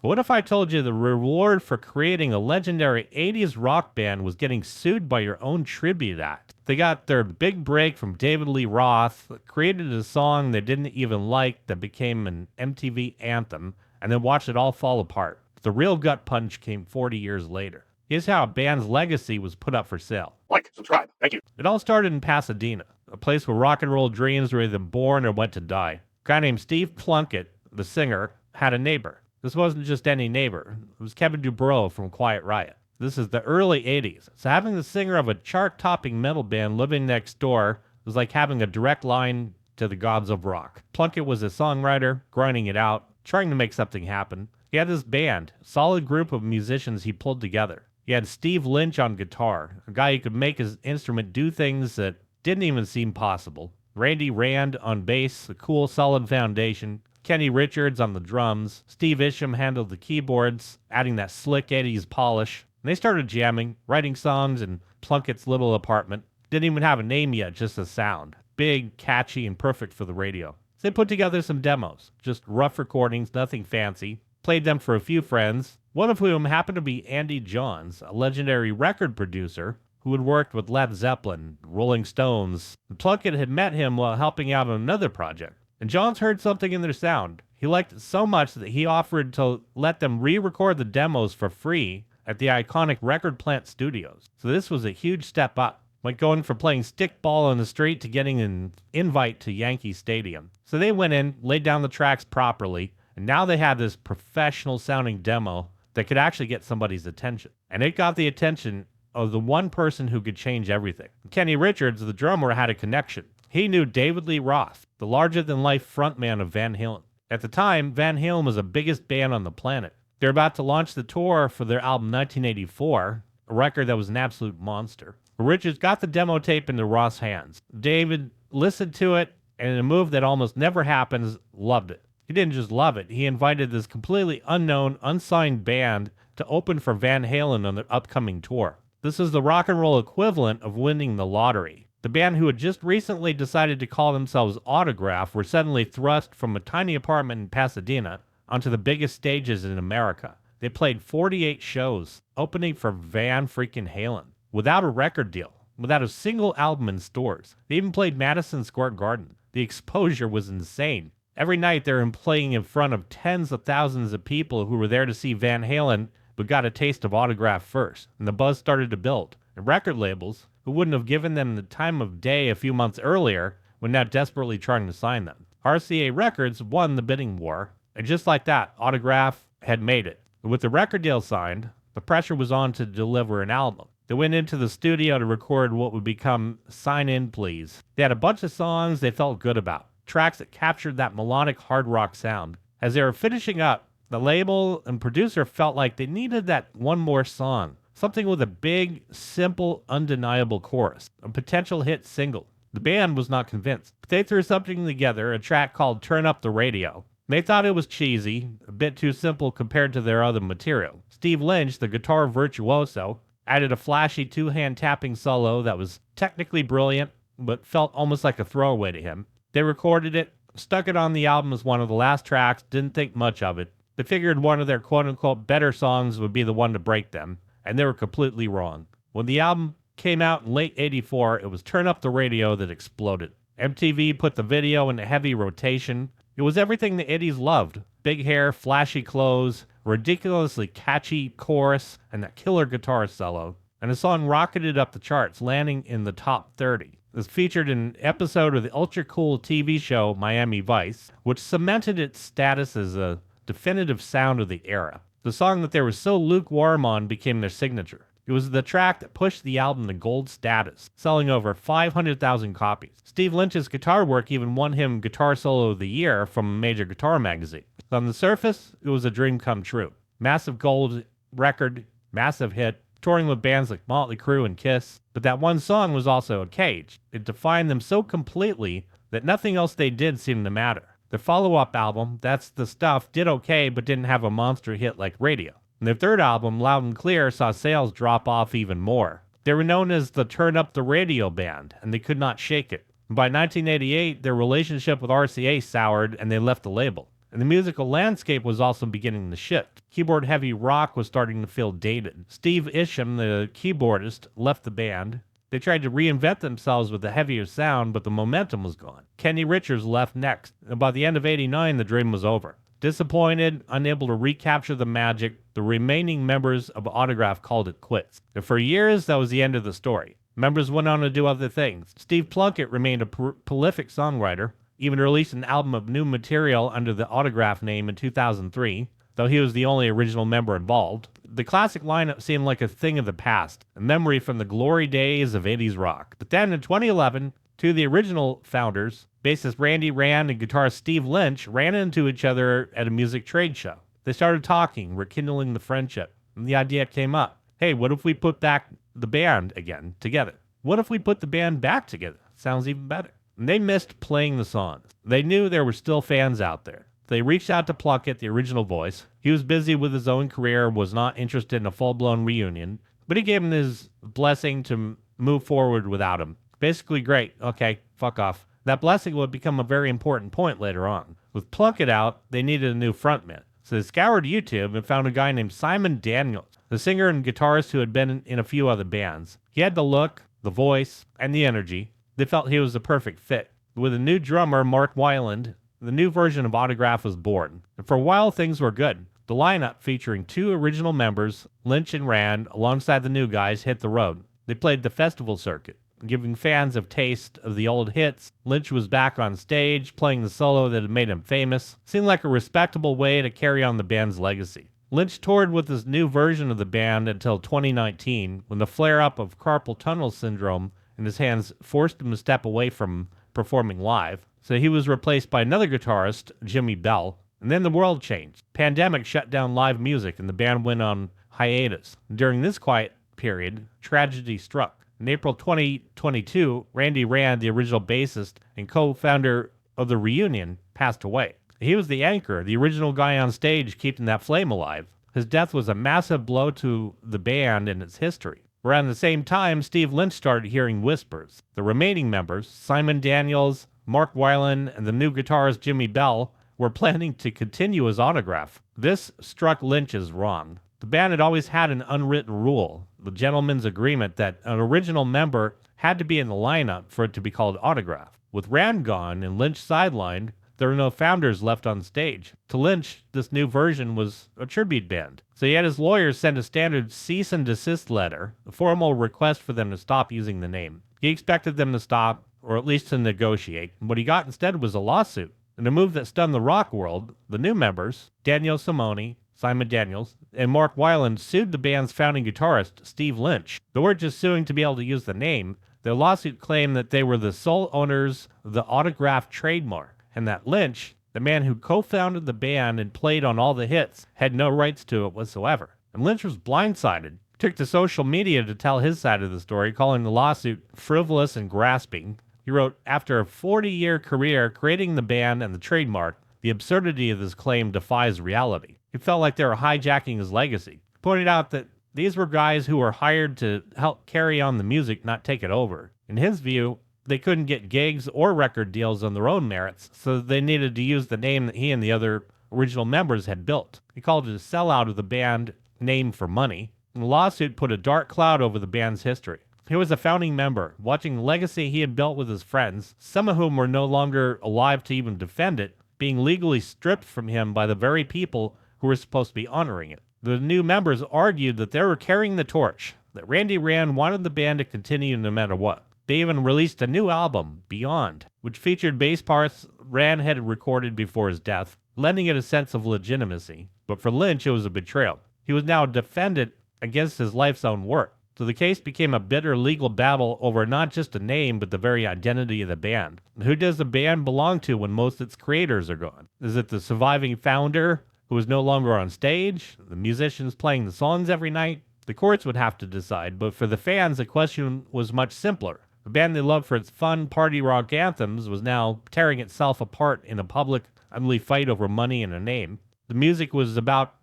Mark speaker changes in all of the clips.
Speaker 1: What if I told you the reward for creating a legendary 80s rock band was getting sued by your own tribute act? They got their big break from David Lee Roth, created a song they didn't even like that became an MTV anthem, and then watched it all fall apart. The real gut punch came 40 years later. Here's how a band's legacy was put up for sale.
Speaker 2: Like, subscribe, thank you.
Speaker 1: It all started in Pasadena, a place where rock and roll dreams were either born or went to die. A guy named Steve Plunkett, the singer, had a neighbor. This wasn't just any neighbor. It was Kevin Dubrow from Quiet Riot. This is the early 80s. So having the singer of a chart-topping metal band living next door was like having a direct line to the gods of rock. Plunkett was a songwriter, grinding it out, trying to make something happen. He had this band, a solid group of musicians he pulled together. He had Steve Lynch on guitar, a guy who could make his instrument do things that didn't even seem possible. Randy Rand on bass, a cool, solid foundation. Kenny Richards on the drums. Steve Isham handled the keyboards, adding that slick 80s polish. And they started jamming, writing songs in Plunkett's little apartment. Didn't even have a name yet, just a sound. Big, catchy, and perfect for the radio. So they put together some demos, just rough recordings, nothing fancy. Played them for a few friends, one of whom happened to be Andy Johns, a legendary record producer who had worked with Led Zeppelin, Rolling Stones. Plunkett had met him while helping out on another project. And Johns heard something in their sound. He liked it so much that he offered to let them re-record the demos for free at the iconic Record Plant Studios. So this was a huge step up, like going from playing stickball on the street to getting an invite to Yankee Stadium. So they went in, laid down the tracks properly, and now they had this professional-sounding demo that could actually get somebody's attention. And it got the attention of the one person who could change everything. Kenny Richards, the drummer, had a connection. He knew David Lee Roth, the larger-than-life frontman of Van Halen. At the time, Van Halen was the biggest band on the planet. They're about to launch the tour for their album 1984, a record that was an absolute monster. Richards got the demo tape into Roth's hands. David listened to it, and in a move that almost never happens, loved it. He didn't just love it, he invited this completely unknown, unsigned band to open for Van Halen on their upcoming tour. This is the rock and roll equivalent of winning the lottery. The band who had just recently decided to call themselves Autograph were suddenly thrust from a tiny apartment in Pasadena onto the biggest stages in America. They played 48 shows, opening for Van freaking Halen, without a record deal, without a single album in stores. They even played Madison Square Garden. The exposure was insane. Every night they were playing in front of tens of thousands of people who were there to see Van Halen but got a taste of Autograph first, and the buzz started to build. And record labels, who wouldn't have given them the time of day a few months earlier, were now desperately trying to sign them. RCA Records won the bidding war, and just like that, Autograph had made it. With the record deal signed, the pressure was on to deliver an album. They went into the studio to record what would become Sign In Please. They had a bunch of songs they felt good about, tracks that captured that melodic hard rock sound. As they were finishing up, the label and producer felt like they needed that one more song, something with a big, simple, undeniable chorus, a potential hit single. The band was not convinced, but they threw something together, a track called Turn Up the Radio. They thought it was cheesy, a bit too simple compared to their other material. Steve Lynch, the guitar virtuoso, added a flashy two-hand tapping solo that was technically brilliant, but felt almost like a throwaway to him. They recorded it, stuck it on the album as one of the last tracks, didn't think much of it. They figured one of their quote-unquote better songs would be the one to break them, and they were completely wrong. When the album came out in late 84, it was Turn Up the Radio that exploded. MTV put the video in heavy rotation. It was everything the 80s loved. Big hair, flashy clothes, ridiculously catchy chorus, and that killer guitar solo. And the song rocketed up the charts, landing in the top 30. It was featured in an episode of the ultra-cool TV show Miami Vice, which cemented its status as a definitive sound of the era. The song that they were so lukewarm on became their signature. It was the track that pushed the album to gold status, selling over 500,000 copies. Steve Lynch's guitar work even won him Guitar Solo of the Year from a major guitar magazine. On the surface, it was a dream come true. Massive gold record, massive hit, touring with bands like Mötley Crüe and Kiss. But that one song was also a cage. It defined them so completely that nothing else they did seemed to matter. Their follow-up album, That's the Stuff, did okay but didn't have a monster hit like Radio. And their third album, Loud and Clear, saw sales drop off even more. They were known as the Turn Up the Radio band, and they could not shake it. And by 1988, their relationship with RCA soured and they left the label. and the musical landscape was also beginning to shift. Keyboard-heavy rock was starting to feel dated. Steve Isham, the keyboardist, left the band. They tried to reinvent themselves with a heavier sound, but the momentum was gone. Kenny Richards left next, and by the end of '89, the dream was over. Disappointed, unable to recapture the magic, the remaining members of Autograph called it quits. And for years, that was the end of the story. Members went on to do other things. Steve Plunkett remained a prolific songwriter, even released an album of new material under the Autograph name in 2003, though he was the only original member involved. The classic lineup seemed like a thing of the past, a memory from the glory days of 80s rock. But then in 2011, two of the original founders, bassist Randy Rand and guitarist Steve Lynch, ran into each other at a music trade show. They started talking, rekindling the friendship, and the idea came up. Hey, what if we put back the band again together? What if we put the band back together? Sounds even better. And they missed playing the songs. They knew there were still fans out there. They reached out to Plunkett, the original voice. He was busy with his own career, was not interested in a full-blown reunion, but he gave him his blessing to move forward without him. Basically, great. Okay, fuck off. That blessing would become a very important point later on. With Plunkett out, they needed a new frontman. So they scoured YouTube and found a guy named Simon Daniels, the singer and guitarist who had been in a few other bands. He had the look, the voice, and the energy. They felt he was the perfect fit. With a new drummer, Mark Weiland, the new version of Autograph was born. And for a while, things were good. The lineup, featuring two original members, Lynch and Rand, alongside the new guys, hit the road. They played the festival circuit, giving fans a taste of the old hits. Lynch was back on stage, playing the solo that had made him famous. Seemed like a respectable way to carry on the band's legacy. Lynch toured with his new version of the band until 2019, when the flare-up of carpal tunnel syndrome in his hands forced him to step away from performing live. So he was replaced by another guitarist, Jimmy Bell, and then the world changed. Pandemic shut down live music, and the band went on hiatus. During this quiet period, tragedy struck. In April 2022, Randy Rand, the original bassist and co-founder of the reunion, passed away. He was the anchor, the original guy on stage keeping that flame alive. His death was a massive blow to the band and its history. Around the same time, Steve Lynch started hearing whispers. The remaining members, Simon Daniels, Mark Weiland, and the new guitarist Jimmy Bell, were planning to continue his Autograph. This struck Lynch as wrong. The band had always had an unwritten rule, the gentleman's agreement, that an original member had to be in the lineup for it to be called Autograph. With Rand gone and Lynch sidelined, there were no founders left on stage. To Lynch, this new version was a tribute band. So he had his lawyers send a standard cease and desist letter, a formal request for them to stop using the name. He expected them to stop, or at least to negotiate. What he got instead was a lawsuit. In a move that stunned the rock world, the new members, Daniel Simone, Simon Daniels, and Mark Weiland, sued the band's founding guitarist, Steve Lynch. They weren't just suing to be able to use the name. Their lawsuit claimed that they were the sole owners of the Autograph trademark, and that Lynch, the man who co-founded the band and played on all the hits, had no rights to it whatsoever. And Lynch was blindsided. Took to social media to tell his side of the story, calling the lawsuit frivolous and grasping. He wrote, after a 40-year career creating the band and the trademark, the absurdity of this claim defies reality. He felt like they were hijacking his legacy. He pointed out that these were guys who were hired to help carry on the music, not take it over. In his view, they couldn't get gigs or record deals on their own merits, so they needed to use the name that he and the other original members had built. He called it a sellout of the band name for money. And the lawsuit put a dark cloud over the band's history. He was a founding member, watching the legacy he had built with his friends, some of whom were no longer alive to even defend it, being legally stripped from him by the very people who were supposed to be honoring it. The new members argued that they were carrying the torch, that Randy Rand wanted the band to continue no matter what. They even released a new album, Beyond, which featured bass parts Rand had recorded before his death, lending it a sense of legitimacy. But for Lynch, it was a betrayal. He was now a defendant against his life's own work. So the case became a bitter legal battle over not just a name, but the very identity of the band. Who does the band belong to when most of its creators are gone? Is it the surviving founder who is no longer on stage? The musicians playing the songs every night? The courts would have to decide, but for the fans, the question was much simpler. The band they loved for its fun party rock anthems was now tearing itself apart in a public, ugly fight over money and a name. The music was about,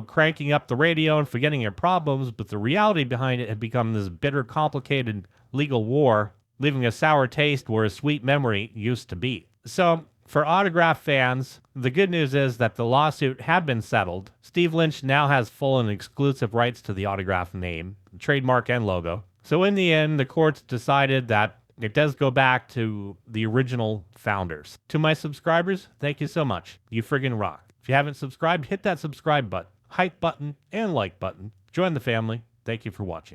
Speaker 1: cranking up the radio and forgetting your problems, but the reality behind it had become this bitter, complicated legal war, leaving a sour taste where a sweet memory used to be. So, For Autograph fans, the good news is that the lawsuit had been settled. Steve Lynch now has full and exclusive rights to the Autograph name, trademark, and logo. So in the end, the courts decided that it does go back to the original founders. To my subscribers, thank you so much. You friggin' rock. If you haven't subscribed, hit that subscribe button, hype button, and like button. Join the family. Thank you for watching.